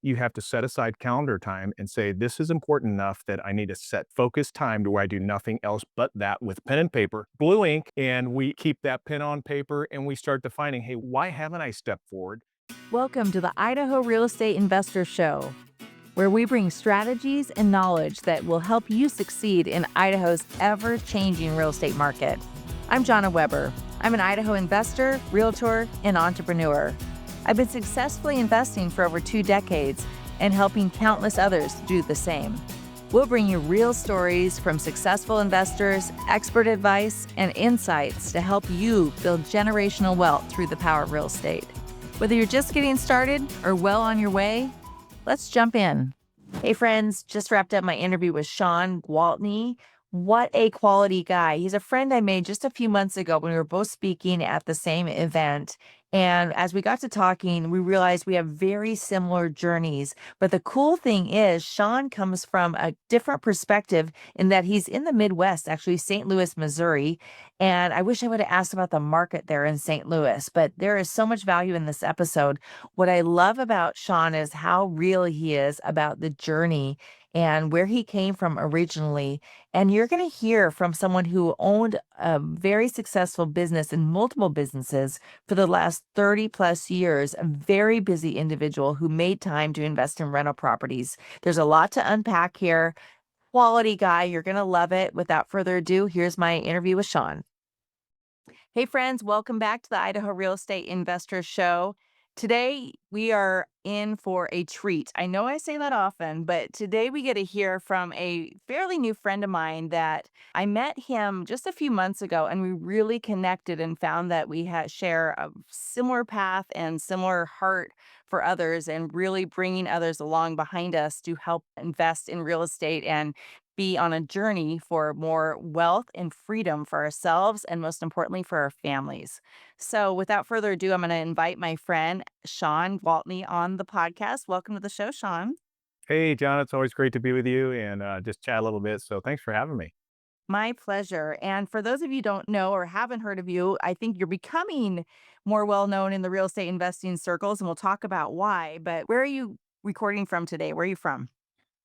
You have to set aside calendar time and say, this is important enough that I need to set focused time to where I do nothing else but that with pen and paper, blue ink, and we keep that pen on paper and we start defining, hey, why haven't I stepped forward? Welcome to the Idaho Real Estate Investor Show, where we bring strategies and knowledge that will help you succeed in Idaho's ever-changing real estate market. I'm Jonna Weber. I'm an Idaho investor, realtor, and entrepreneur. I've been successfully investing for over 2 decades and helping countless others do the same. We'll bring you real stories from successful investors, expert advice, and insights to help you build generational wealth through the power of real estate. Whether you're just getting started or well on your way, let's jump in. Hey friends, just wrapped up my interview with Shawn Gwaltney. What a quality guy. He's a friend I made just a few months ago when we were both speaking at the same event. And as we got to talking, we realized we have very similar journeys. But the cool thing is, Shawn comes from a different perspective in that he's in the Midwest, actually St. Louis, Missouri. And I wish I would have asked about the market there in St. Louis, but there is so much value in this episode. What I love about Shawn is how real he is about the journey and where he came from originally. And you're going to hear from someone who owned a very successful business and multiple businesses for the last 30 plus years, a very busy individual who made time to invest in rental properties. There's a lot to unpack here. Quality guy. You're going to love it. Without further ado, here's my interview with Shawn. Hey, friends, welcome back to the Idaho Real Estate Investor Show. Today, we are in for a treat. I know I say that often, but today we get to hear from a fairly new friend of mine that I met him just a few months ago, and we really connected and found that we share a similar path and similar heart for others and really bringing others along behind us to help invest in real estate and be on a journey for more wealth and freedom for ourselves and most importantly for our families. So without further ado, I'm going to invite my friend Shawn Gwaltney on the podcast. Welcome to the show, Shawn. Hey, John, it's always great to be with you and just chat a little bit. So thanks for having me. My pleasure. And for those of you who don't know or haven't heard of you, I think you're becoming more well known in the real estate investing circles, and we'll talk about why. But where are you recording from today? Where are you from?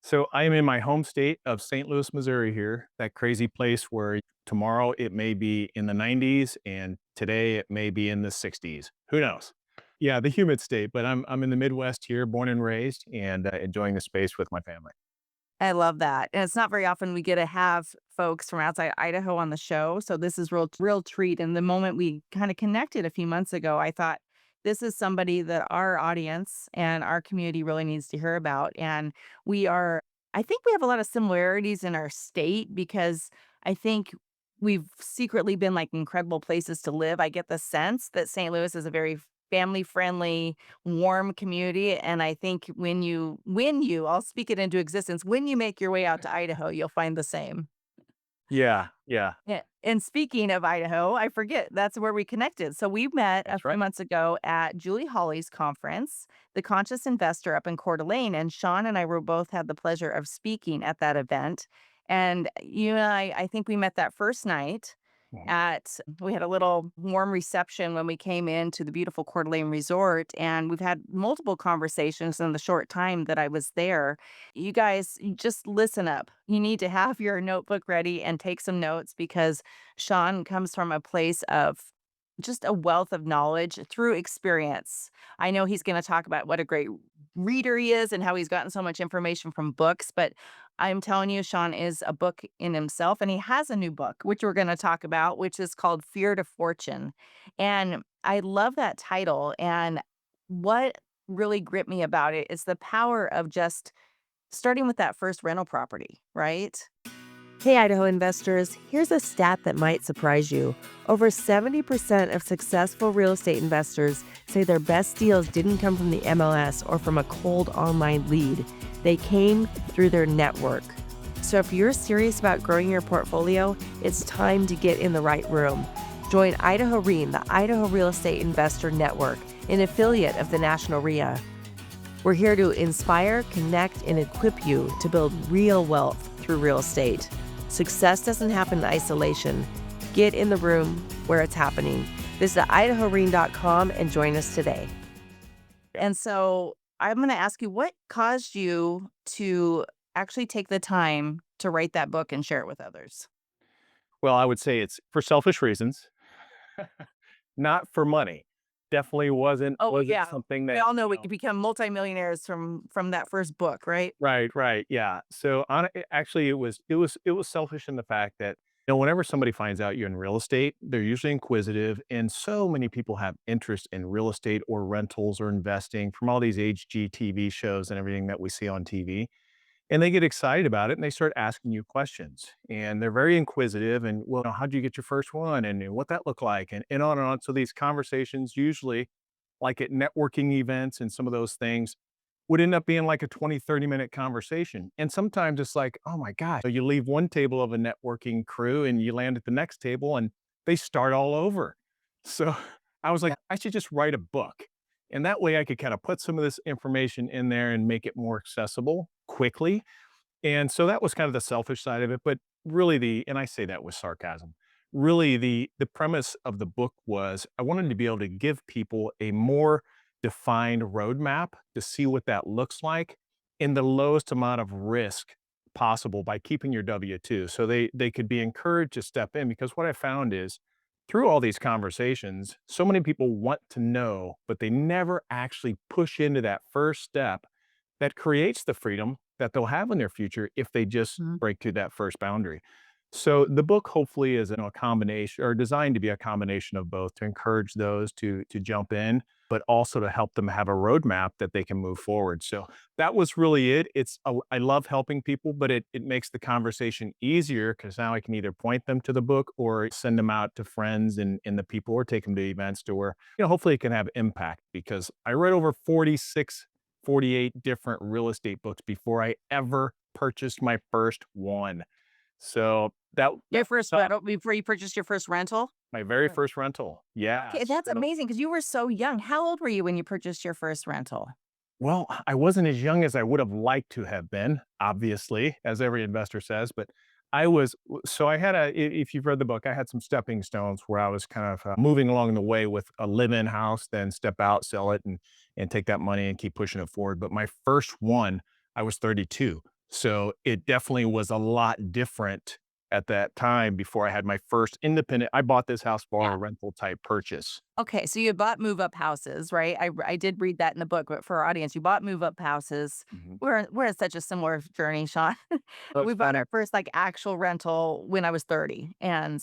So I am in my home state of St. Louis, Missouri here, that crazy place where tomorrow it may be in the 90s and today it may be in the 60s. Who knows? Yeah, the humid state, but I'm in the Midwest here, born and raised, and enjoying the space with my family. I love that. And it's not very often we get to have folks from outside Idaho on the show. So this is real treat. And the moment we kind of connected a few months ago, I thought this is somebody that our audience and our community really needs to hear about. And I think we have a lot of similarities in our state because I think we've secretly been like incredible places to live. I get the sense that St. Louis is a very family friendly, warm community. And I think I'll speak it into existence, when you make your way out to Idaho, you'll find the same. Yeah, yeah, Yeah. And speaking of Idaho, I forget that's where we connected. So we met a that's few right. months ago at Julie Hawley's conference, The Conscious Investor up in Coeur d'Alene. And Shawn and I were both had the pleasure of speaking at that event. And you and I think we met that first night Mhm. at we had a little warm reception when we came into the beautiful Coeur d'Alene Resort, and we've had multiple conversations in the short time that I was there. You guys, you just listen up. You need to have your notebook ready and take some notes because Shawn comes from a place of just a wealth of knowledge through experience. I know he's going to talk about what a great reader he is and how he's gotten so much information from books, but I'm telling you, Shawn is a book in himself, and he has a new book, which we're going to talk about, which is called Fear to Fortune. And I love that title. And what really gripped me about it is the power of just starting with that first rental property, right? Hey, Idaho investors, here's a stat that might surprise you. Over 70% of successful real estate investors say their best deals didn't come from the MLS or from a cold online lead. They came through their network. So if you're serious about growing your portfolio, it's time to get in the right room. Join Idaho REIN, the Idaho Real Estate Investor Network, an affiliate of the National RIA. We're here to inspire, connect, and equip you to build real wealth through real estate. Success doesn't happen in isolation. Get in the room where it's happening. Visit IdahoRein.com and join us today. And so I'm going to ask you what caused you to actually take the time to write that book and share it with others? Well, I would say it's for selfish reasons, not for money. Definitely Oh, wasn't yeah. something We that, all know we could become multimillionaires from that first book, right? right, yeah. So, actually, it was selfish in the fact that, whenever somebody finds out you're in real estate, they're usually inquisitive, and so many people have interest in real estate or rentals or investing from all these HGTV shows and everything that we see on TV. And they get excited about it and they start asking you questions. And they're very inquisitive and, well, how'd you get your first one? And what that look like? And on and on. So these conversations usually like at networking events and some of those things would end up being like a 20, 30-minute conversation. And sometimes it's like, oh my gosh, so you leave one table of a networking crew and you land at the next table and they start all over. So I was like, Yeah. I should just write a book. And that way I could kind of put some of this information in there and make it more accessible quickly. And so that was kind of the selfish side of it, but really and I say that with sarcasm, really the premise of the book was I wanted to be able to give people a more defined roadmap to see what that looks like in the lowest amount of risk possible by keeping your W-2. So they could be encouraged to step in because what I found is through all these conversations, so many people want to know, but they never actually push into that first step that creates the freedom that they'll have in their future if they just Mhm. break through that first boundary. So the book hopefully is a combination or designed to be a combination of both to encourage those to jump in, but also to help them have a roadmap that they can move forward. So that was really it. I love helping people, but it makes the conversation easier because now I can either point them to the book or send them out to friends and the people or take them to events to where, hopefully it can have impact because I read over 48 different real estate books before I ever purchased my first one. So that Your first was tough. rental before you purchased your first rental? My very Right. first rental. Yeah. Okay, that's So amazing because you were so young. How old were you when you purchased your first rental? well, I wasn't as young as I would have liked to have been, obviously, as every investor says, but so I had if you've read the book, I had some stepping stones where I was kind of moving along the way with a live-in house, then step out, sell it, and take that money and keep pushing it forward. But my first one, I was 32. So it definitely was a lot different at that time before I had my first independent. I bought this house for a Yeah. rental type purchase. Okay, so you bought move-up houses, right? I did read that in the book, but for our audience, you bought move-up houses. Mhm. We're in such a similar journey, Sean. That's We bought our first, like, actual rental when I was 30, and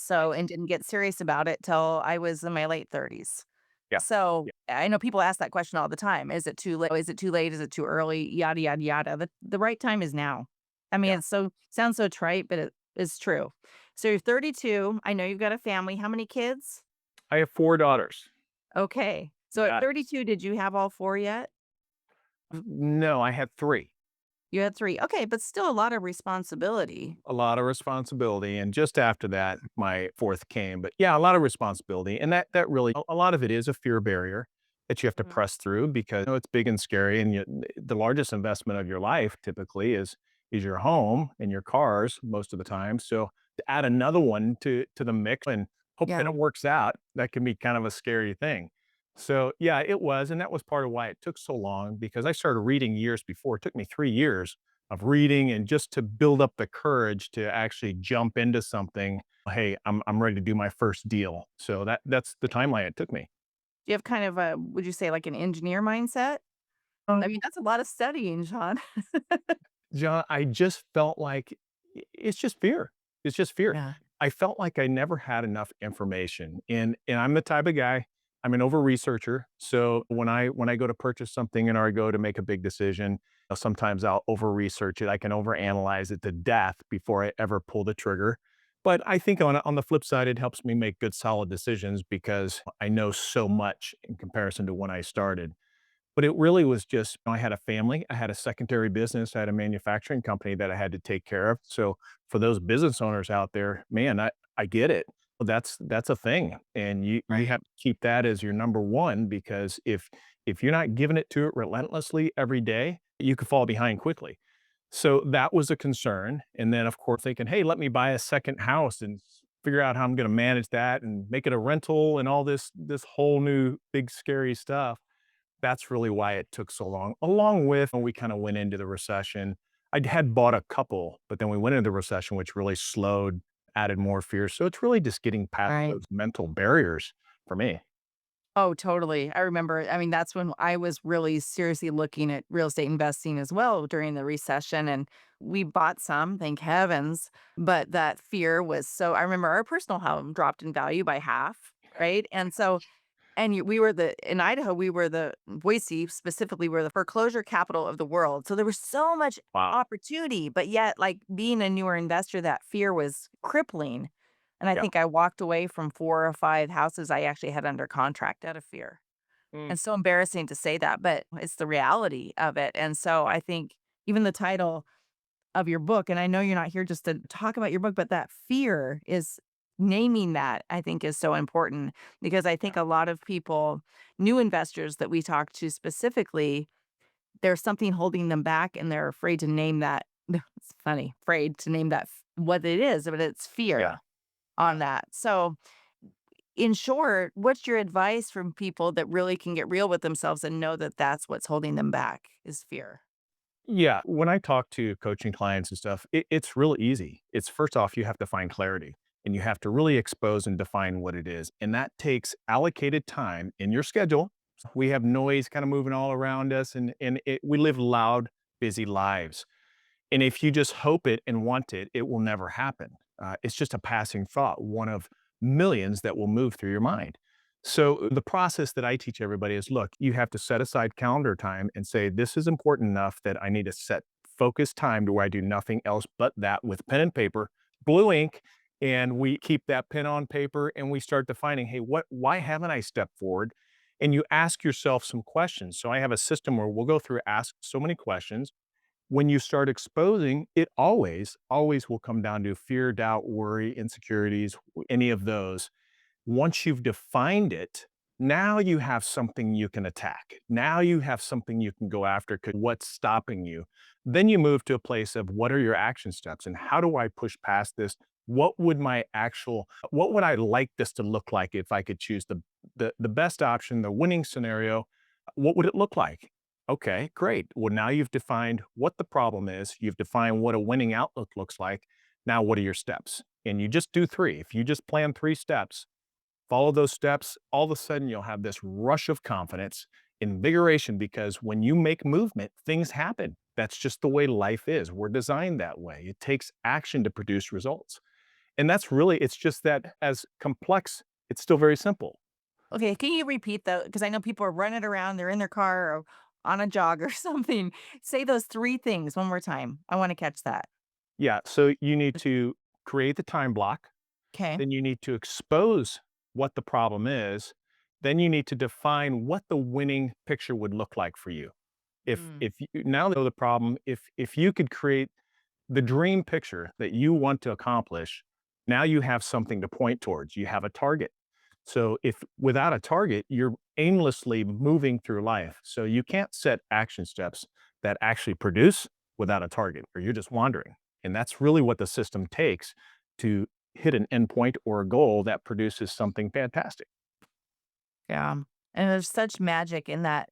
didn't get serious about it till I was in my late 30s. yeah. So, I know people ask that question all the time, "Is it too late? Is it too late? Is it too early?" Yada, yada, yada. The right time is now. I mean, Yeah. it's so sounds so trite, but it is true. So you're 32, I know you've got a family. How many kids? I have 4 daughters. Okay. So at Yeah. 32, did you have all 4 yet? No, I had 3. You had 3. Okay, but still a lot of responsibility. A lot of responsibility, and just after that, my 4th came, but yeah, a lot of responsibility, and that really a lot of it is a fear barrier that you have to Mhm. press through because, it's big and scary, and the largest investment of your life typically is your home and your cars most of the time, so to add another one to the mix and hope that Yeah. it works out, that can be kind of a scary thing. So, yeah, it was, and that was part of why it took so long because I started reading years before. It took me 3 years of reading and just to build up the courage to actually jump into something. Hey, I'm ready to do my first deal. So that's the timeline it took me. Do you have kind of a would you say, like, an engineer mindset? I mean, that's a lot of studying, Sean. John, I just felt like it's just fear. It's just fear. Yeah. I felt like I never had enough information, and I'm the type of guy. I'm an over researcher. So when I go to purchase something and or I go to make a big decision, sometimes I'll over research it. I can over analyze it to death before I ever pull the trigger. But I think on the flip side, it helps me make good, solid decisions because I know so much in comparison to when I started. But it really was just I had a family, I had a secondary business, I had a manufacturing company that I had to take care of. So for those business owners out there, man, I get it. Well, that's a thing, and you Right. have to keep that as your number one because if you're not giving it to it relentlessly every day, you could fall behind quickly. So that was a concern, and then, of course, thinking, "Hey, let me buy a second house and figure out how I'm gonna manage that and make it a rental and all this whole new big scary stuff." That's really why it took so long, along with when we kind of went into the recession. I had bought a couple, but then we went into the recession, which really slowed, added more fear. So it's really just getting past Right. those mental barriers for me. Oh, totally. I remember, I mean, that's when I was really seriously looking at real estate investing as well during the recession. And we bought some, thank heavens. But that fear was so, I remember our personal home dropped in value by half. Right. And so, and we were in Idaho, we were Boise specifically, were the foreclosure capital of the world. So there was so much Wow. opportunity, but yet, like being a newer investor, that fear was crippling. And I Yeah. think I walked away from 4 or 5 houses I actually had under contract out of fear. Mm. And so embarrassing to say that, but it's the reality of it. And so I think even the title of your book, and I know you're not here just to talk about your book, but that fear is naming that, I think, is so important because I think Yeah. a lot of people, new investors that we talk to specifically, there's something holding them back and they're afraid to name that. It's funny, afraid to name that what it is, but it's Yeah. fear on that. So, in short, what's your advice from people that really can get real with themselves and know that that's what's holding them back is fear? Yeah, when I talk to coaching clients and stuff, it's real easy. It's first off, you have to find clarity and you have to really expose and define what it is. And that takes allocated time in your schedule. We have noise kind of moving all around us we live loud, busy lives. And if you just hope it and want it, it will never happen. It's just a passing thought, one of millions that will move through your mind. So the process that I teach everybody is look, you have to set aside calendar time and say, this is important enough that I need to set focused time to where I do nothing else but that with pen and paper, blue ink, and we keep that pen on paper and we start defining, hey, why haven't I stepped forward? And you ask yourself some questions. So I have a system where we'll go through, ask so many questions. When you start exposing, it always will come down to fear, doubt, worry, insecurities, any of those. Once you've defined it, now you have something you can attack. Now you have something you can go after 'cause what's stopping you. Then you move to a place of what are your action steps and how do I push past this? What would I like this to look like if I could choose the best option, the winning scenario? What would it look like? Okay, great. Well, now you've defined what the problem is. You've defined what a winning outlook looks like. Now, what are your steps? And you just do three. If you just plan three steps, follow those steps, all of a sudden you'll have this rush of confidence, invigoration, because when you make movement, things happen. That's just the way life is. We're designed that way. It takes action to produce results. And that's really, it's just that as complex, it's still very simple. Okay, can you repeat though? Because I know people are running around, they're in their car or on a jog or something. Say those 3 things one more time. I wanna catch that. Yeah. So you need to create the time block. Okay. Then you need to expose what the problem is. Then you need to define what the winning picture would look like for you. Mm. If you now know the problem, if you could create the dream picture that you want to accomplish, now you have something to point towards. You have a target. So if without a target, you're aimlessly moving through life. So you can't set action steps that actually produce without a target, or you're just wandering. And that's really what the system takes to hit an endpoint or a goal that produces something fantastic. Yeah. And there's such magic in that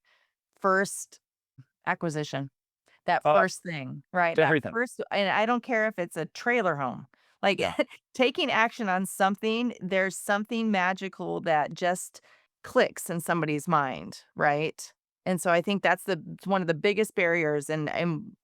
first acquisition. That Uh, first thing, right? to That everything. first, and I don't care if it's a trailer home. Like, Yeah. taking action on something, there's something magical that just clicks in somebody's mind, right? And so I think that's one of the biggest barriers, and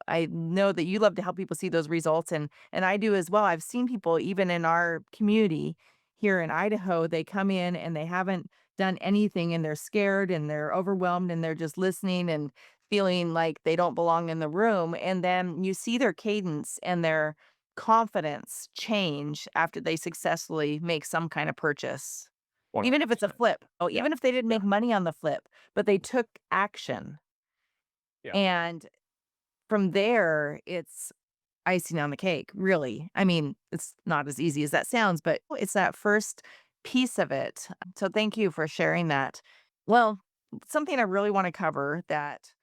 I know that you love to help people see those results, and I do as well. I've seen people even in our community here in Idaho, they come in and they haven't done anything and they're scared and they're overwhelmed and they're just listening and feeling like they don't belong in the room, and then you see their cadence and their confidence change after they successfully make some kind of purchase. Even if it's a 100%. flip. Oh, Yeah. even if they didn't Yeah. make money on the flip, but they took action. Yeah. And from there, it's icing on the cake, really. I mean, it's not as easy as that sounds, but it's that first piece of it. So thank you for sharing that. Well, something I really want to cover that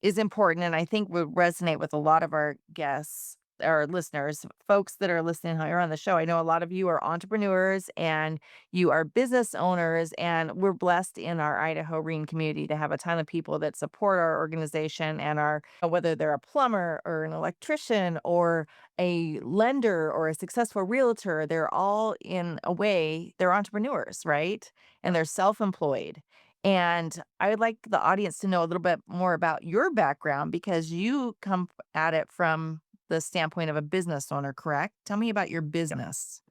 is important and I think would resonate with a lot of our guests our listeners, folks that are listening here on the show, I know a lot of you are entrepreneurs and you are business owners, and we're blessed in our Idaho Green community to have a ton of people that support our organization and are, whether they're a plumber or an electrician or a lender or a successful realtor, they're all in a way, they're entrepreneurs, right? And they're self employed. And I would like the audience to know a little bit more about your background because you come at it from the standpoint of a business owner, correct? Tell me about your Yeah. business.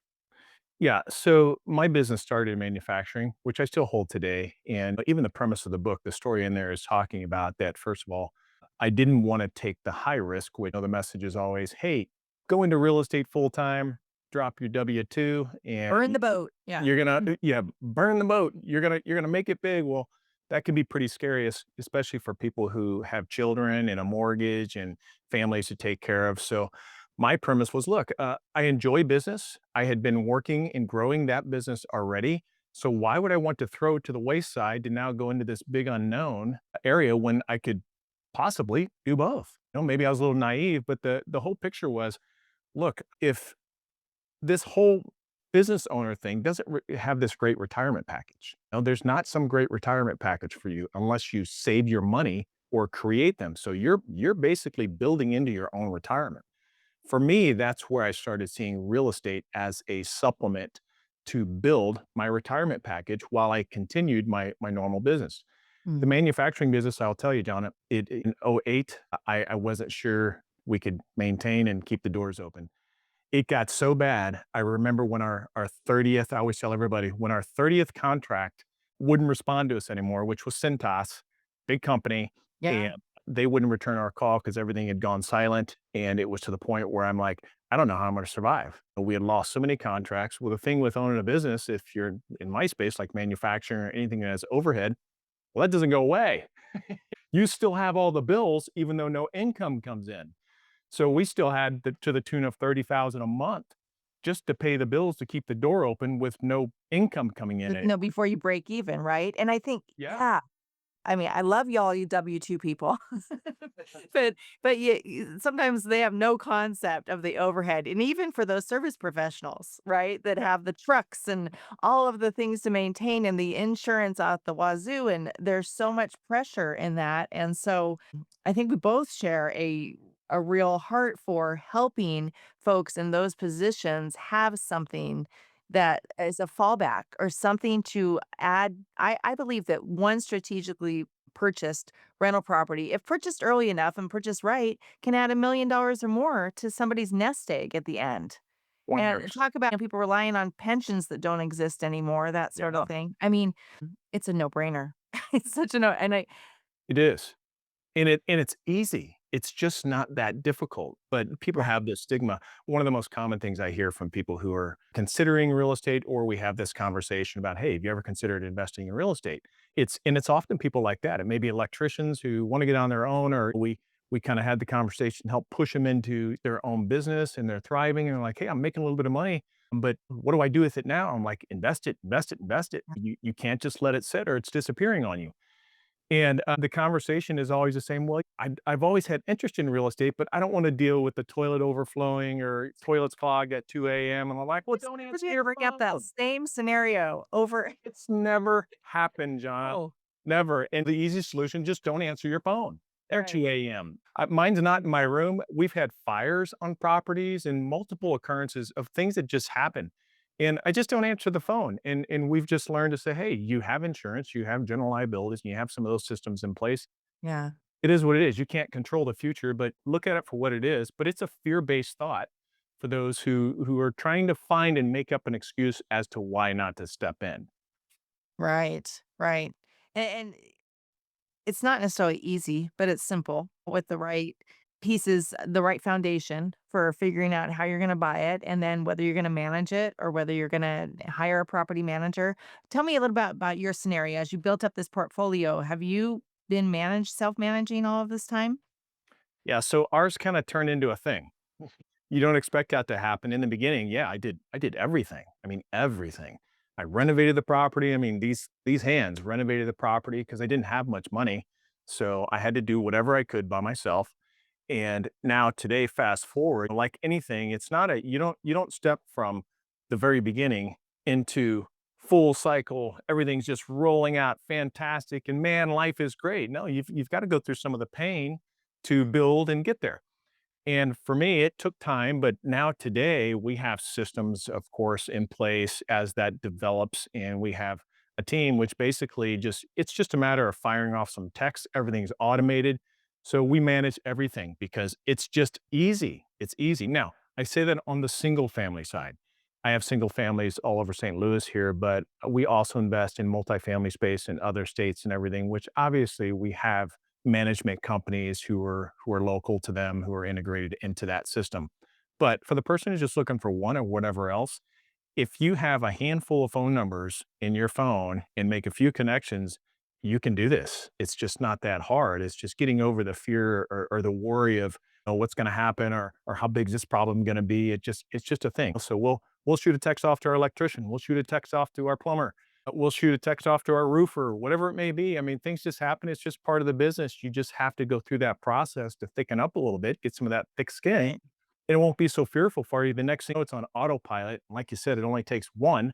Yeah. So my business started in manufacturing, which I still hold today. And even the premise of the book, the story in there is talking about that. First of all, I didn't want to take the high risk, which the message is always, hey, go into real estate full time, drop your W-2, and Burn the boat. Yeah. you're gonna Mm. yeah, burn the boat. You're gonna make it big. Well, that can be pretty scary, especially for people who have children and a mortgage and families to take care of. So my premise was, look, I enjoy business. I had been working and growing that business already. So why would I want to throw it to the wayside to now go into this big unknown area when I could possibly do both? Maybe I was a little naive, but the whole picture was, look, if this whole business owner thing doesn't have this great retirement package. There's not some great retirement package for you unless you save your money or create them. So you're basically building into your own retirement. For me, that's where I started seeing real estate as a supplement to build my retirement package while I continued my normal business. The Mm. manufacturing business, I'll tell you, John, in '08, I wasn't sure we could maintain and keep the doors open. It got so bad. I remember when our 30th, I always tell everybody, when our 30th contract wouldn't respond to us anymore, which was Cintas, big company, Yeah. and they wouldn't return our call because everything had gone silent. And it was to the point where I'm like, I don't know how I'm going to survive. We had lost so many contracts. Well, the thing with owning a business, if you're in my space, like manufacturing or anything that has overhead, well, that doesn't go away. You still have all the bills, even though no income comes in. So we still had to the tune of 30,000 a month just to pay the bills to keep the door open with no income coming in No, anymore. before you break even, right? And I think, Yeah. yeah, I mean, I love y'all, you W-2 people. But sometimes they have no concept of the overhead, and even for those service professionals, right, that Yeah. have the trucks and all of the things to maintain and the insurance out the wazoo, and there's so much pressure in that, and so I think we both share a real heart for helping folks in those positions have something that is a fallback or something to add. I believe that one strategically purchased rental property, if purchased early enough and purchased right, can add $1 million or more to somebody's nest egg at the end. And 100%. talk about people relying on pensions that don't exist anymore, that sort Yeah. of thing. I mean, it's a no-brainer. It's such a no, and I It is. And it's easy. It's just not that difficult, but people right. have this stigma. One of the most common things I hear from people who are considering real estate, or we have this conversation about, "Hey, have you ever considered investing in real estate?" It's often people like that. It may be electricians who wanna get on their own, or we kinda had the conversation, help push them into their own business, and they're thriving, and they're like, "Hey, I'm making a little bit of money, but what do I do with it now?" I'm like, "Invest it, invest it, invest it. You can't just let it sit or it's disappearing on you." And, the conversation is always the same, "Well, I've always had interest in real estate, but I don't wanna deal with the toilet overflowing or toilets clogged at 2 AM," And I'm like, "Well, Just don't answer forget your bring up that phone." same scenario over. It's never happened, John. Oh, Never, and the easiest solution, just don't answer your phone at right. 2 AM. Mine's not in my room. We've had fires on properties and multiple occurrences of things that just happen, and I just don't answer the phone, and we've just learned to say, "Hey, you have insurance, you have general liabilities, and you have some of those systems in place. Yeah. It is what it is. You can't control the future, but look at it for what it is." But it's a fear-based thought for those who are trying to find and make up an excuse as to why not to step in. Right, right. And it's not necessarily easy, but it's simple with the right pieces, the right foundation for figuring out how you're gonna buy it, and then whether you're gonna manage it or whether you're gonna hire a property manager. Tell me a little about your scenario as you built up this portfolio. Have you been self-managing all of this time? Yeah, so ours kinda turned into a thing. You don't expect that to happen. In the beginning, yeah, I did everything. I mean, everything. I renovated the property. I mean, these hands renovated the property because I didn't have much money, so I had to do whatever I could by myself. And now today, fast forward, like anything, it's not a you don't step from the very beginning into full cycle. Everything's just rolling out fantastic, and man, life is great. No, you've got to go through some of the pain to build and get there. And for me, it took time, but now today we have systems, of course, in place as that develops, and we have a team which basically just it's just a matter of firing off some text. Everything's automated. So we manage everything because it's just easy. It's easy. Now, I say that on the single family side. I have single families all over St. Louis here, but we also invest in multifamily space in other states and everything, which obviously we have management companies who are local to them, who are integrated into that system. But for the person who's just looking for one or whatever else, if you have a handful of phone numbers in your phone and make a few connections, you can do this. It's just not that hard. It's just getting over the fear or the worry of what's going to happen or how big is this problem going to be. It's just a thing. So we'll shoot a text off to our electrician. We'll shoot a text off to our plumber. We'll shoot a text off to our roofer, whatever it may be. I mean, things just happen. It's just part of the business. You just have to go through that process to thicken up a little bit, get some of that thick skin, it won't be so fearful for you. The next thing you know, it's on autopilot. Like you said, it only takes one.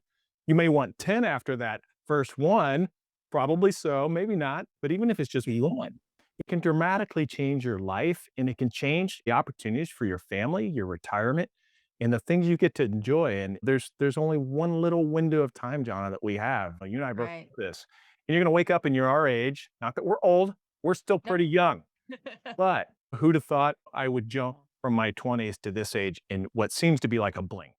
You may want 10 after that first one, probably so, maybe not. But even if it's just one, it can dramatically change your life and it can change the opportunities for your family, your retirement, and the things you get to enjoy. And there's only one little window of time, Jonna, that we have. You and I both Right. know this. And you're gonna wake up and you're our age. Not that we're old, we're still Nope. pretty young. But who'd have thought I would jump from my 20s to this age in what seems to be like a blink?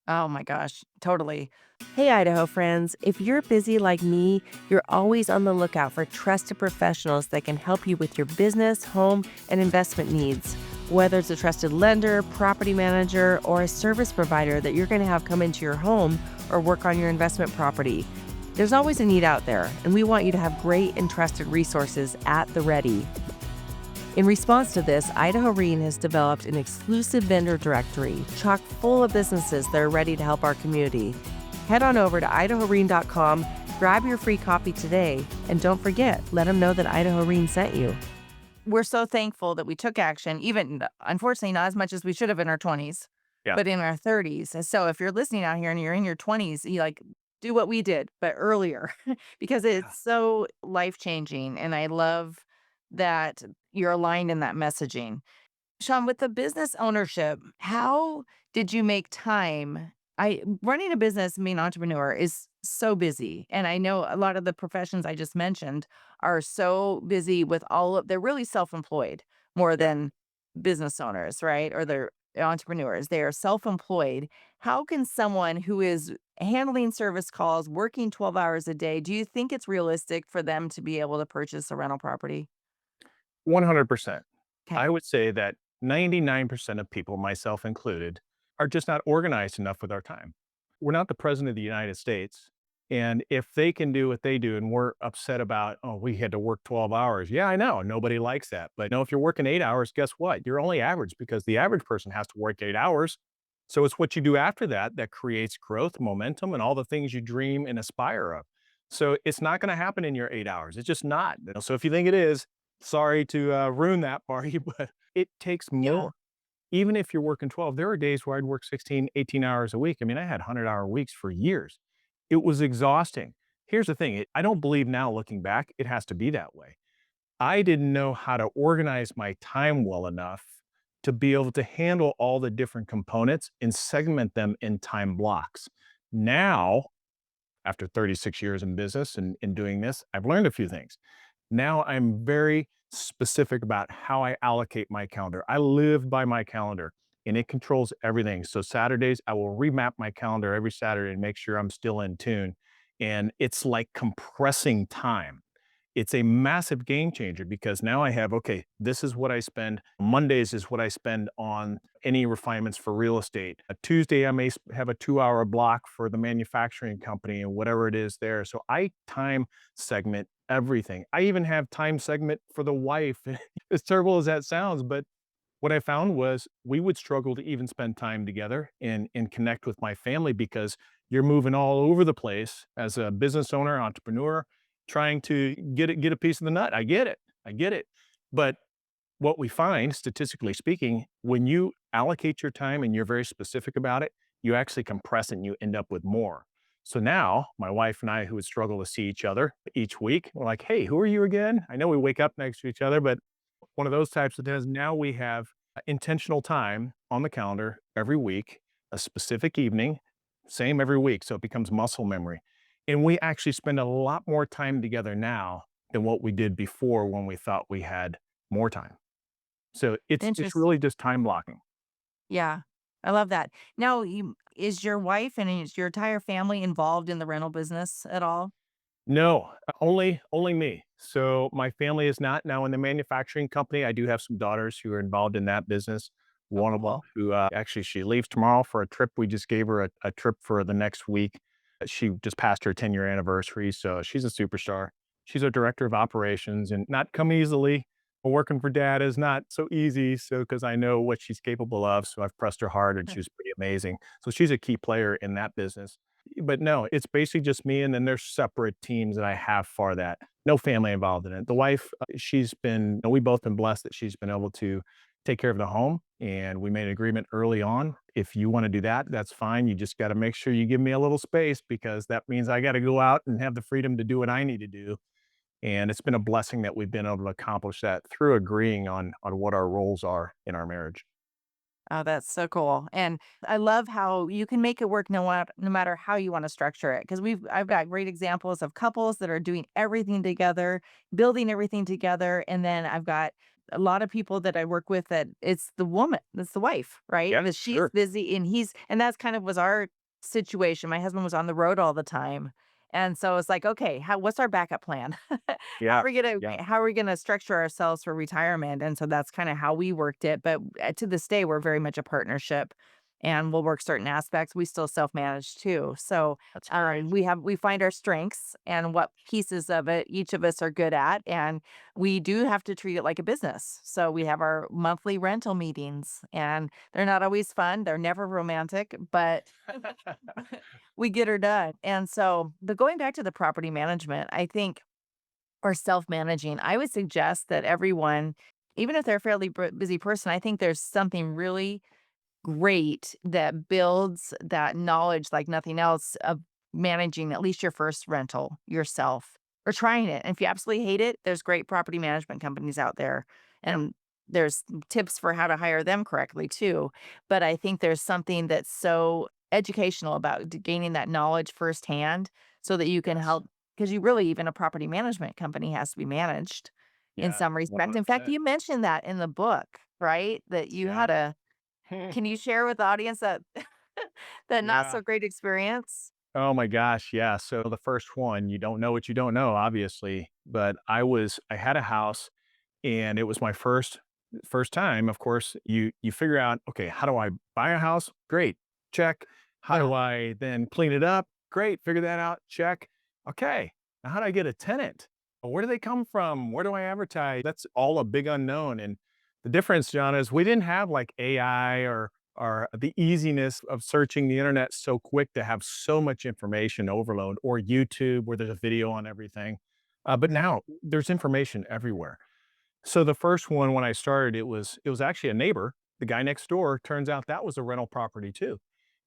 Oh my gosh, totally. Hey, Idaho friends, if you're busy like me, you're always on the lookout for trusted professionals that can help you with your business, home, and investment needs. Whether it's a trusted lender, property manager, or a service provider that you're going to have come into your home or work on your investment property, there's always a need out there, and we want you to have great and trusted resources at the ready. In response to this, Idaho Reen has developed an exclusive vendor directory chock full of businesses that are ready to help our community. Head on over to idahoreen.com, grab your free copy today, and don't forget, let them know that Idaho Reen sent you. We're so thankful that we took action, even unfortunately not as much as we should have in our 20s, Yeah. but in our 30s. And so if you're listening out here and you're in your 20s, you like do what we did, but earlier because Yeah. it's so life-changing. And I love that you're aligned in that messaging. Shawn, with the business ownership, how did you make time? I running a business, being an entrepreneur is so busy. And I know a lot of the professions I just mentioned are so busy with all of they're really self-employed more Yeah. than business owners, right? Or they're entrepreneurs. They are self-employed. How can someone who is handling service calls, working 12 hours a day, do you think it's realistic for them to be able to purchase a rental property? 100%. I Okay. would say that 99% of people, myself included, are just not organized enough with our time. We're not the president of the United States. And if they can do what they do and we're upset about, oh, we had to work 12 hours. Yeah, I know. Nobody likes that. But no, if you're working 8 hours, guess what? You're only average because the average person has to work 8 hours. So it's what you do after that that creates growth, momentum, and all the things you dream and aspire of. So it's not going to happen in your 8 hours. It's just not. So if you think it is, sorry to ruin that for you, but it takes Yeah. more. Even if you're working 12, there are days where I'd work 16, 18 hours a week. I mean, I had 100-hour weeks for years. It was exhausting. Here's the thing, I don't believe now looking back, it has to be that way. I didn't know how to organize my time well enough to be able to handle all the different components and segment them in time blocks. Now, after 36 years in business and in doing this, I've learned a few things. Now I'm very specific about how I allocate my calendar. I live by my calendar and it controls everything. So Saturdays, I will remap my calendar every Saturday and make sure I'm still in tune. And it's like compressing time. It's a massive game changer because now I have, okay, this is what I spend. Mondays is what I spend on any refinements for real estate. A Tuesday, I may have a 2 hour block for the manufacturing company and whatever it is there. So I time segment everything. I even have time segment for the wife. As terrible as that sounds, but what I found was we would struggle to even spend time together and connect with my family because you're moving all over the place as a business owner, entrepreneur, trying to get a piece of the nut. I get it. I get it. But what we find, statistically speaking, when you allocate your time and you're very specific about it, you actually compress it and you end up with more. So now, my wife and I, who would struggle to see each other each week, we're like, hey, who are you again? I know we wake up next to each other, but one of those types of days, now we have intentional time on the calendar every week, a specific evening, same every week. So it becomes muscle memory. And we actually spend a lot more time together now than what we did before when we thought we had more time. So it's Interest really just time blocking. Yeah, I love that. Now, is your wife and is your entire family involved in the rental business at all? No, only me. So my family is not now in the manufacturing company. I do have some daughters who are involved in that business. Oh, One of them cool. who actually she leaves tomorrow for a trip. We just gave her a trip for the next week. She just passed her 10-year anniversary, so she's a superstar. She's a director of operations and not come easily. Working for dad is not so easy. So because I know what she's capable of, so I've pressed her hard, and she's pretty amazing. So she's a key player in that business. But no, it's basically just me, and then there's separate teams that I have for that. No family involved in it. The wife, she's been we both been blessed that she's been able to take care of the home, and we made an agreement early on. If you wanna do that, that's fine. You just gotta make sure you give me a little space because that means I gotta go out and have the freedom to do what I need to do, and it's been a blessing that we've been able to accomplish that through agreeing on what our roles are in our marriage. Oh, that's so cool. And I love how you can make it work no matter how you want to structure it. Because I've got great examples of couples that are doing everything together, building everything together. And then I've got a lot of people that I work with that it's the woman, it's the wife, right? Yeah, That she's sure. busy and that's kind of was our situation. My husband was on the road all the time. And so it's like, okay, what's our backup plan? Yeah, yeah. How are we gonna structure ourselves for retirement? And so that's kinda how we worked it, but, to this day, we're very much a partnership, and we'll work certain aspects. We still self-manage too. So, That's great. we find our strengths and what pieces of it each of us are good at, and we do have to treat it like a business. So we have our monthly rental meetings, and they're not always fun, they're never romantic, but we get her done. And so, but going back to the property management, I think or self-managing, I would suggest that everyone, even if they're a fairly busy person, I think there's something really great that builds that knowledge like nothing else of managing at least your first rental yourself or trying it. And if you absolutely hate it, there's great property management companies out there. Yep. And there's tips for how to hire them correctly too. But I think there's something that's so educational about gaining that knowledge firsthand so that you can Yes. help because you really even a property management company has to be managed in Yeah, some respect. In fact, 100%. you mentioned that in the book, right? That you Yeah. had a can you share with the audience that that not Yeah. so great experience? Oh my gosh, yeah. So the first one, you don't know what you don't know, obviously, but I had a house and it was my first time. Of course, you figure out, okay, how do I buy a house? Great. Check. How do Yeah, I then clean it up? Great. Figure that out. Check. Okay. Now how do I get a tenant? Where do they come from? Where do I advertise? That's all a big unknown. And the difference, John, is we didn't have like AI or the easiness of searching the internet so quick to have so much information overload or YouTube where there's a video on everything. But now there's information everywhere. So the first one when I started, it was actually a neighbor, the guy next door. Turns out that was a rental property too.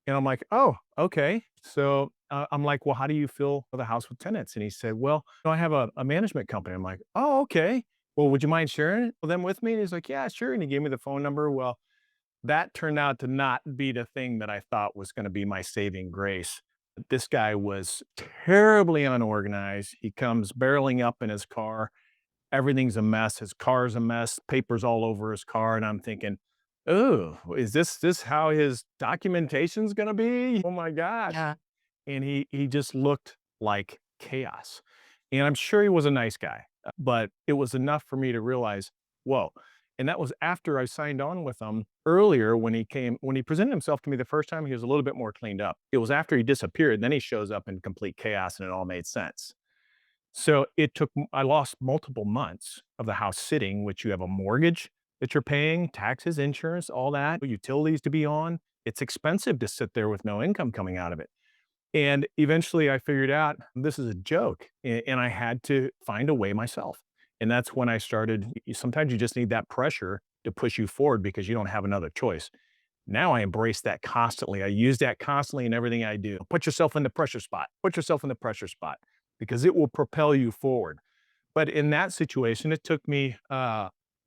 And I'm like, oh, okay. So I'm like, well, how do you fill the house with tenants? And he said, well, I have a management company. I'm like, oh, okay. Well, would you mind sharing them with me? And he's like, yeah, sure. And he gave me the phone number. Well, that turned out to not be the thing that I thought was gonna be my saving grace. This guy was terribly unorganized. He comes barreling up in his car. Everything's a mess. His car's a mess, papers all over his car, and I'm thinking, "Oh, is this how his documentation's gonna be? Oh my gosh." yeah, And he just looked like chaos. And I'm sure he was a nice guy, but it was enough for me to realize, whoa. And that was after I signed on with him earlier when he presented himself to me the first time, he was a little bit more cleaned up. It was after he disappeared, then he shows up in complete chaos and it all made sense. So I lost multiple months of the house sitting, which you have a mortgage that you're paying, taxes, insurance, all that, utilities to be on. It's expensive to sit there with no income coming out of it. And eventually I figured out this is a joke and I had to find a way myself. And that's when I started. Sometimes you just need that pressure to push you forward because you don't have another choice. Now I embrace that constantly. I use that constantly in everything I do. Put yourself in the pressure spot. Put yourself in the pressure spot because it will propel you forward. But in that situation, it took me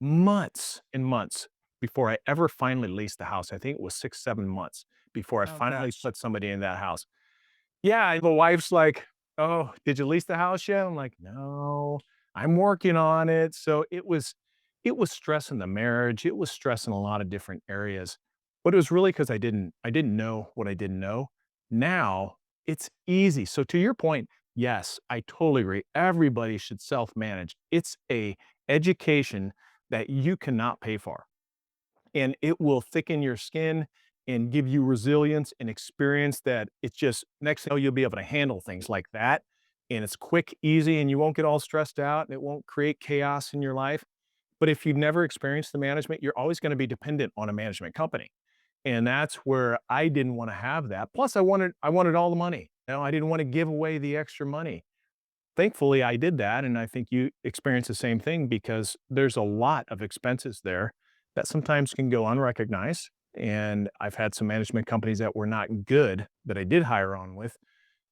months and months before I ever finally leased the house. I think it was 6, 7 months before I Oh finally gosh. put somebody in that house. Yeah, the wife's like, "Oh, did you lease the house yet?" I'm like, "No, I'm working on it." So it was stressing the marriage, it was stressing a lot of different areas, but it was really because I didn't know what I didn't know. Now, it's easy. So to your point, yes, I totally agree. Everybody should self-manage. It's a education that you cannot pay for, and it will thicken your skin and give you resilience and experience that it's just next thing you know, you'll be able to handle things like that. And it's quick, easy, and you won't get all stressed out and it won't create chaos in your life. But if you've never experienced the management, you're always going to be dependent on a management company. And that's where I didn't want to have that. Plus, I wanted all the money. I didn't want to give away the extra money. Thankfully, I did that, and I think you experience the same thing because there's a lot of expenses there that sometimes can go unrecognized, and I've had some management companies that were not good that I did hire on with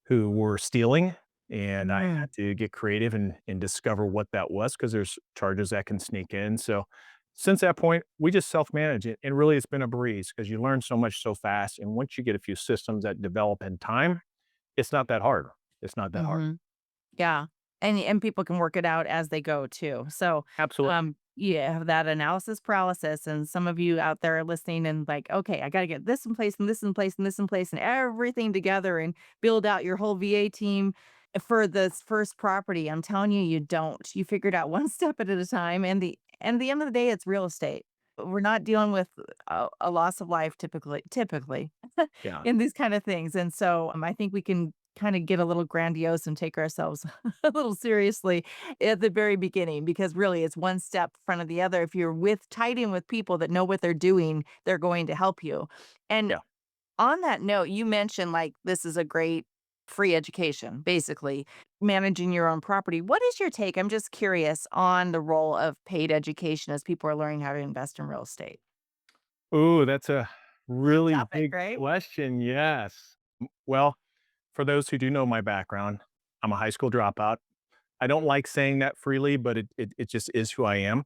who were stealing, and I Mm, had to get creative and discover what that was because there's charges that can sneak in. So since that point, we just self-manage it, and really it's been a breeze because you learn so much so fast, and once you get a few systems that develop in time, it's not that hard. It's not that hard. mhm. Yeah, and people can work it out as they go too. So, Absolutely. you have that analysis paralysis, and some of you out there are listening and like, okay, I got to get this in place and this in place and this in place and everything together and build out your whole VA team for this first property. I'm telling you, you don't. You figure it out one step at a time, and the end of the day, it's real estate. We're not dealing with a loss of life typically Yeah. in these kind of things. And so I think we can kind of get a little grandiose and take ourselves a little seriously at the very beginning because really it's one step in front of the other. If you're tied in with people that know what they're doing, they're going to help you. And Yeah. on that note, you mentioned like this is a great free education, basically managing your own property. What is your take? I'm just curious on the role of paid education as people are learning how to invest in real estate. Ooh, that's a Big really topic, big right? question, yes. Well, for those who do know my background, I'm a high school dropout. I don't like saying that freely, but it just is who I am.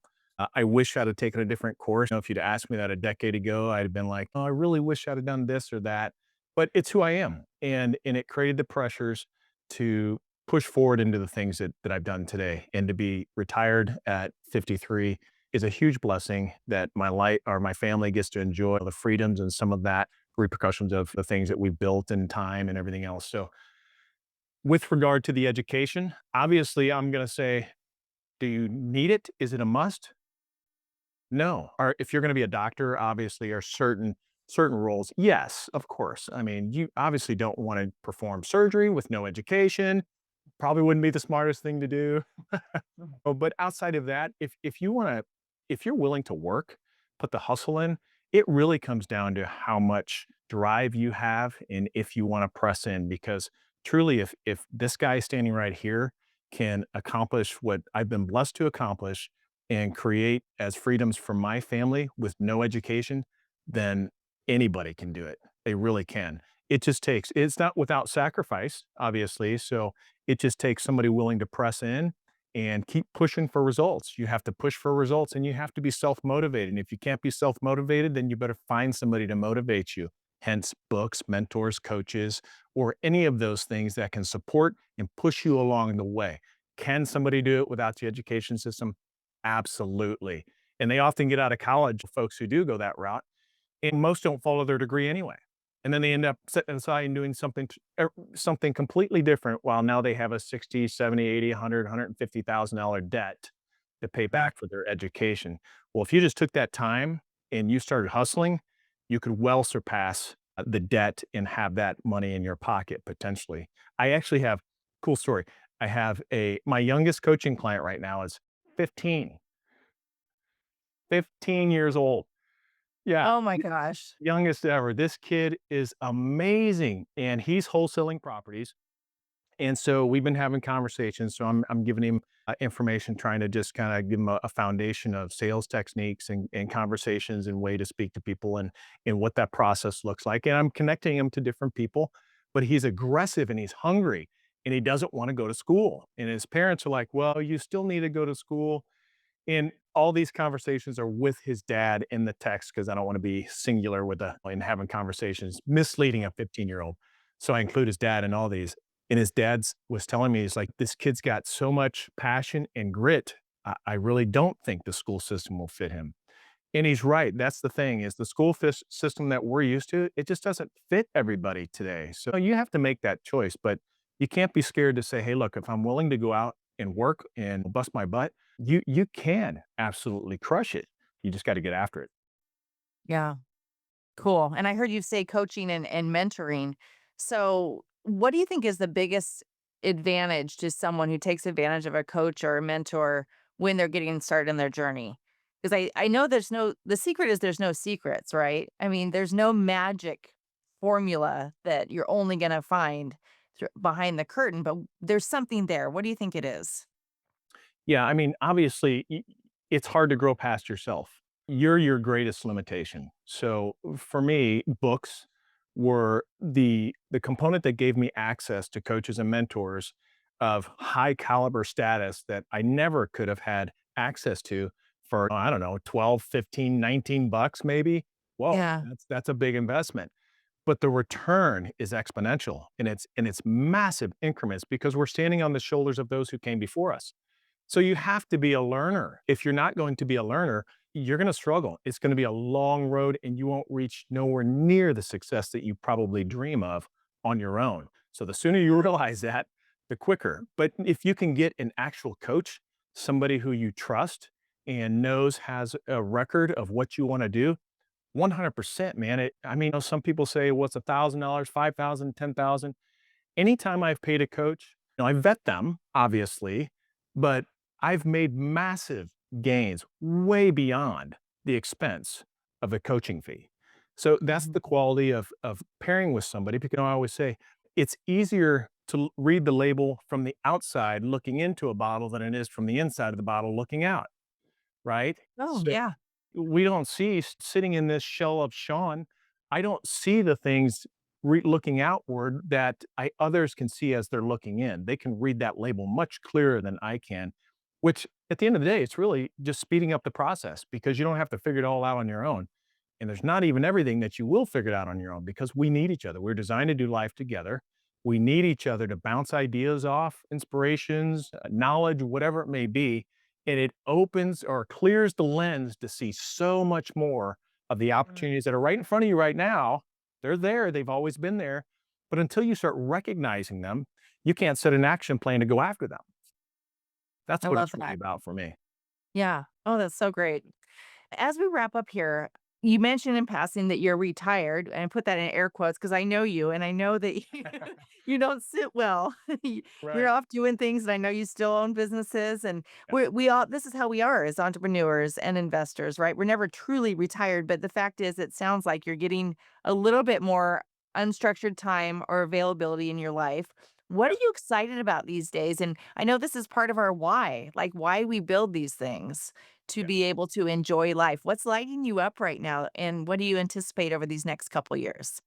I wish I'd have taken a different course. If you'd asked me that a decade ago, I'd have been like, "Oh, I really wish I'd have done this or that." But it's who I am, and it created the pressures to push forward into the things that I've done today. And to be retired at 53 is a huge blessing that my life or my family gets to enjoy the freedoms and some of that repercussions of the things that we've built in time and everything else. So with regard to the education, obviously, I'm gonna say, do you need it? Is it a must? No. Or if you're gonna be a doctor, obviously, are certain roles, yes, of course. I mean, you obviously don't wanna perform surgery with no education. Probably wouldn't be the smartest thing to do. Oh, but outside of that, if you're willing to work, put the hustle in, it really comes down to how much drive you have and if you wanna press in because truly, if this guy standing right here can accomplish what I've been blessed to accomplish and create as freedoms for my family with no education, then anybody can do it. They really can. It's not without sacrifice, obviously, so it just takes somebody willing to press in and keep pushing for results. You have to push for results and you have to be self-motivated. And if you can't be self-motivated, then you better find somebody to motivate you. Hence books, mentors, coaches, or any of those things that can support and push you along the way. Can somebody do it without the education system? Absolutely. And they often get out of college, folks who do go that route, and most don't follow their degree anyway. And then they end up setting aside and doing something completely different while now they have a 60, 70, 80, 100, $150,000 debt to pay Yeah. back for their education. Well, if you just took that time and you started hustling, you could well surpass the debt and have that money in your pocket potentially. I actually have cool story. I have my youngest coaching client right now is 15, 15 years old. Yeah. Oh my gosh. Youngest ever. This kid is amazing, and he's wholesaling properties, And so we've been having conversations. So I'm giving him information, trying to just kind of give him a foundation of sales techniques and conversations and way to speak to people and what that process looks like. And I'm connecting him to different people, but he's aggressive and he's hungry and he doesn't want to go to school. And his parents are like, well, you still need to go to school. And all these conversations are with his dad in the text because I don't want to be singular with the in having conversations, misleading a 15-year-old. So I include his dad in all these. And his dad's was telling me, he's like, this kid's got so much passion and grit. I really don't think the school system will fit him. And he's right. That's the thing is the school system that we're used to, it just doesn't fit everybody today. So you have to make that choice, but you can't be scared to say, hey, look, if I'm willing to go out and work and bust my butt, you can absolutely crush it. You just got to get after it. Yeah. Cool. And I heard you say coaching and mentoring. So, what do you think is the biggest advantage to someone who takes advantage of a coach or a mentor when they're getting started in their journey? Because I know the secret is there's no secrets, right? I mean, there's no magic formula that you're only going to find behind the curtain, but there's something there. What do you think it is? Yeah, I mean, obviously, it's hard to grow past yourself. You're your greatest limitation. So for me, books were the component that gave me access to coaches and mentors of high caliber status that I never could have had access to for, I don't know, 12, 15, 19 bucks maybe. Whoa, Yeah. that's a big investment. But the return is exponential and it's massive increments because we're standing on the shoulders of those who came before us. So you have to be a learner. If you're not going to be a learner, you're going to struggle. It's going to be a long road and you won't reach nowhere near the success that you probably dream of on your own. So the sooner you realize that, the quicker. But if you can get an actual coach, somebody who you trust and knows has a record of what you want to do, 100%, man. I mean, some people say, what's $1,000, 5,000, 10,000? Anytime I've paid a coach, I vet them, obviously, but I've made massive gains way beyond the expense of a coaching fee. So that's Mhm. the quality of pairing with somebody because I always say it's easier to read the label from the outside looking into a bottle than it is from the inside of the bottle looking out, right? Oh, So yeah. we don't see sitting in this shell of Shawn, I don't see the things looking outward that others can see as they're looking in. They can read that label much clearer than I can, which at the end of the day, it's really just speeding up the process because you don't have to figure it all out on your own. And there's not even everything that you will figure it out on your own because we need each other. We're designed to do life together. We need each other to bounce ideas off, inspirations, knowledge, whatever it may be, and it opens or clears the lens to see so much more of the Mm. opportunities that are right in front of you right now. They're there, they've always been there. But until you start recognizing them, you can't set an action plan to go after them. That's I what love it's really that. about for me. Yeah. Oh, that's so great. As we wrap up here, you mentioned in passing that you're retired, and I put that in air quotes because I know you and I know that you don't sit well. You're Right. off doing things, and I know you still own businesses. And Yeah. we all this is how we are as entrepreneurs and investors, right? We're never truly retired, but the fact is, it sounds like you're getting a little bit more unstructured time or availability in your life. What Yeah. are you excited about these days? And I know this is part of our why, like why we build these things to Yeah. be able to enjoy life. What's lighting you up right now, and what do you anticipate over these next couple years?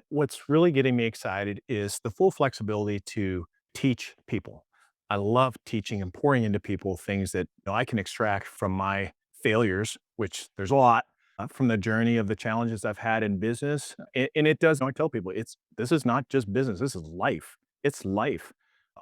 What's really getting me excited is the full flexibility to teach people. I love teaching and pouring into people things that I can extract from my failures, which there's a lot from the journey of the challenges I've had in business. And it does. I tell people this is not just business. This is life. It's life.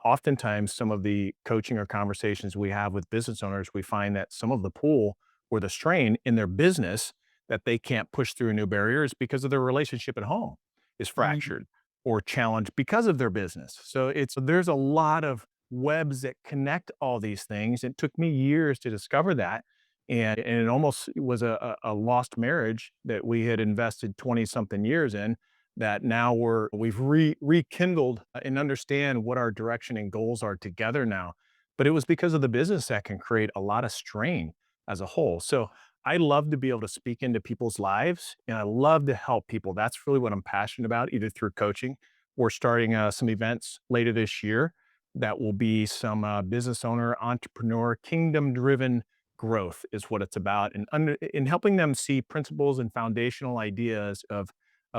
Oftentimes, some of the coaching or conversations we have with business owners, we find that some of the pull or the strain in their business that they can't push through new barriers because of their relationship at home is Mhm. fractured or challenged because of their business. So there's a lot of webs that connect all these things. It took me years to discover that. And it almost was a lost marriage that we had invested 20 something years in that now we've rekindled and understand what our direction and goals are together now. But it was because of the business that can create a lot of strain as a whole. So I love to be able to speak into people's lives and I love to help people. That's really what I'm passionate about, either through coaching We're starting some events later this year that will be some business owner, entrepreneur, kingdom driven growth is what it's about, and in helping them see principles and foundational ideas of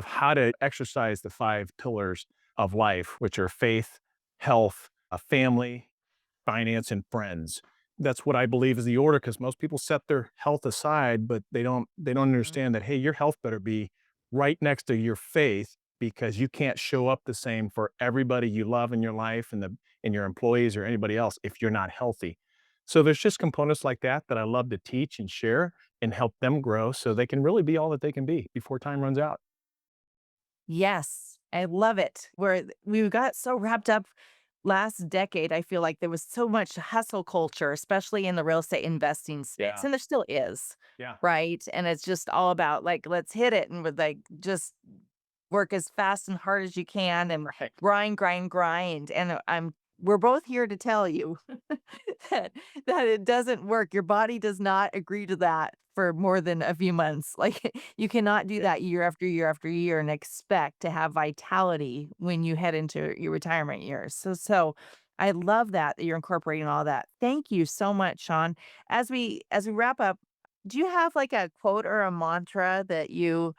how to exercise the five pillars of life, which are faith, health, a family, finance, and friends. That's what I believe is the order, because most people set their health aside, but they don't Mhm. understand that, hey, your health better be right next to your faith, because you can't show up the same for everybody you love in your life and your employees or anybody else if you're not healthy. So there's just components like that that I love to teach and share and help them grow so they can really be all that they can be before time runs out. Yes, I love it. Where we got so wrapped up last decade, I feel like there was so much hustle culture, especially in the real estate investing space, Yeah. and there still is, Yeah. right? And it's just all about like, let's hit it and with like just work as fast and hard as you can and Right. grind, grind, grind. And we're both here to tell you that it doesn't work. Your body does not agree to that for more than a few months. Like you cannot do Yeah. that year after year after year and expect to have vitality when you head into your retirement years. So I love that you're incorporating all that. Thank you so much, Shawn. As we wrap up, do you have like a quote or a mantra that you'd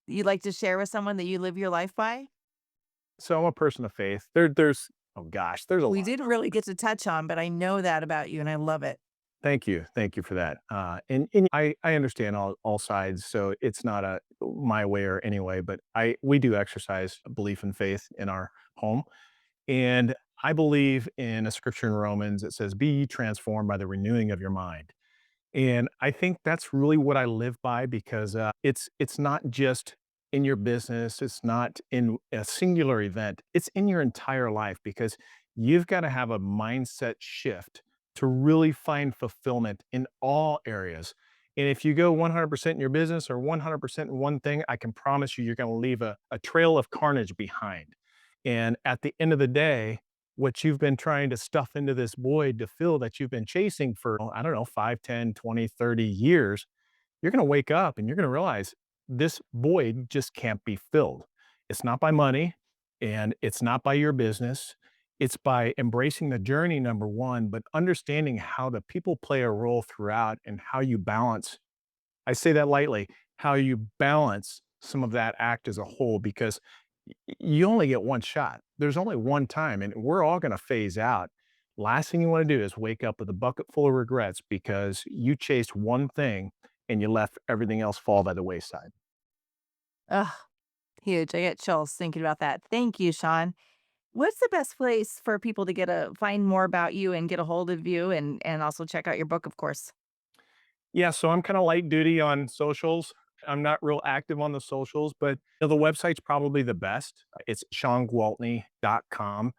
like to share with someone that you live your life by? So I'm a person of faith. There's oh gosh, there's a We lot. didn't really get to touch on, but I know that about you and I love it. Thank you for that. And I understand all sides, so it's not a my way or anyway. But I we do exercise belief and faith in our home, and I believe in a scripture in Romans that says, "Be ye transformed by the renewing of your mind." And I think that's really what I live by, because it's not just in your business, it's not in a singular event, it's in your entire life, because you've got to have a mindset shift to really find fulfillment in all areas. And if you go 100% in your business or 100% in one thing, I can promise you're going to leave a trail of carnage behind. And at the end of the day, what you've been trying to stuff into this void to fill that you've been chasing for, I don't know, 5, 10, 20, 30 years, you're going to wake up and you're going to realize this void just can't be filled. It's not by money and it's not by your business. It's by embracing the journey, number one, but understanding how the people play a role throughout and how you balance. I say that lightly, how you balance some of that act as a whole, because you only get one shot. There's only one time, and we're all going to phase out. Last thing you want to do is wake up with a bucket full of regrets because you chased one thing and you left everything else fall by the wayside. Ugh, huge. I get chills thinking about that. Thank you, Shawn. What's the best place for people to find more about you and get a hold of you and also check out your book, of course? Yeah, so I'm kind of light duty on socials. I'm not real active on the socials, but the website's probably the best. It's ShawnGwaltney.com.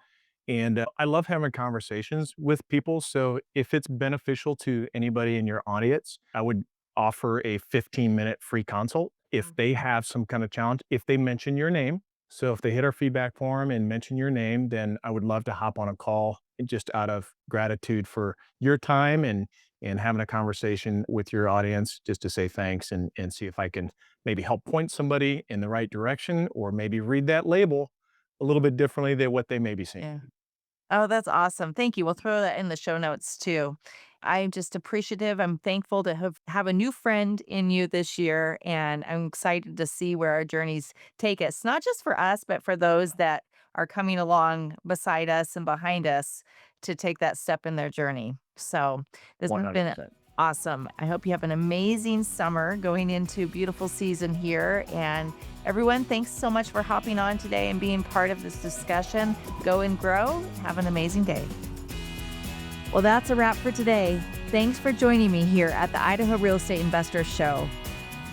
And I love having conversations with people. So if it's beneficial to anybody in your audience, I would offer a 15-minute free consult if they Mhm. have some kind of challenge, if they mention your name. So if they hit our feedback form and mention your name, then I would love to hop on a call just out of gratitude for your time and having a conversation with your audience, just to say thanks and see if I can maybe help point somebody in the right direction, or maybe read that label a little bit differently than what they may be seeing. Yeah. Oh, that's awesome. Thank you. We'll throw that in the show notes too. I'm just appreciative. I'm thankful to have a new friend in you this year. And I'm excited to see where our journeys take us, not just for us, but for those that are coming along beside us and behind us to take that step in their journey. So this has been 100%. awesome. I hope you have an amazing summer going into beautiful season here. And everyone, thanks so much for hopping on today and being part of this discussion. Go and grow. Have an amazing day. Well, that's a wrap for today. Thanks for joining me here at the Idaho Real Estate Investors Show.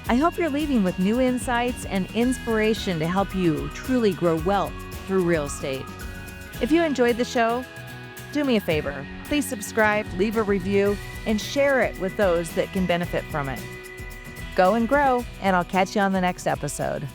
I hope you're leaving with new insights and inspiration to help you truly grow wealth through real estate. If you enjoyed the show, do me a favor. Please subscribe, leave a review, and share it with those that can benefit from it. Go and grow, and I'll catch you on the next episode.